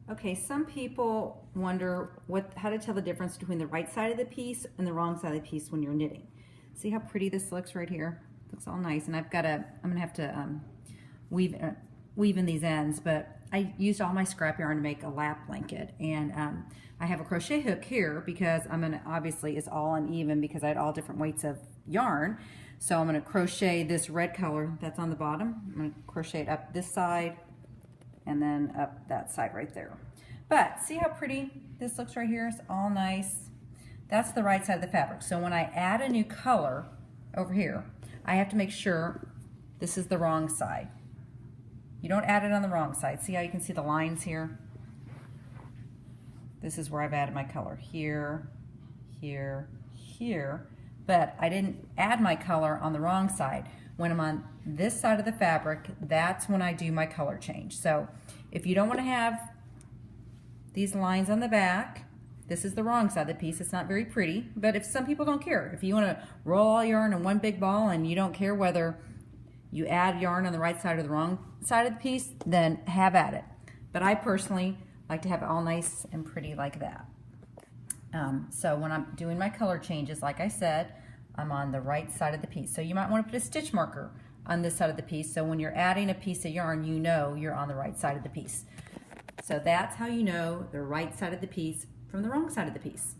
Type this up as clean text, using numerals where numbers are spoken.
Okay, some people wonder how to tell the difference between the right side of the piece and the wrong side of the piece when you're knitting. See how pretty this looks right here? Looks all nice, and I'm gonna have to weave in these ends, but I used all my scrap yarn to make a lap blanket, and I have a crochet hook here because obviously it's all uneven because I had all different weights of yarn. So I'm gonna crochet this red color that's on the bottom. I'm gonna crochet it up this side and then up that side right there. But see how pretty this looks right here? It's all nice. That's the right side of the fabric. So when I add a new color over here, I have to make sure this is the wrong side. You don't add it on the wrong side. See how you can see the lines here? This is where I've added my color. Here, here, here. But I didn't add my color on the wrong side. When I'm on this side of the fabric, that's when I do my color change. So if you don't want to have these lines on the back, this is the wrong side of the piece. It's not very pretty, but if some people don't care. If you want to roll all yarn in one big ball and you don't care whether you add yarn on the right side or the wrong side of the piece, then have at it. But I personally like to have it all nice and pretty like that. So when I'm doing my color changes, like I said, I'm on the right side of the piece. So you might want to put a stitch marker on this side of the piece, so when you're adding a piece of yarn, you know you're on the right side of the piece. So that's how you know the right side of the piece from the wrong side of the piece.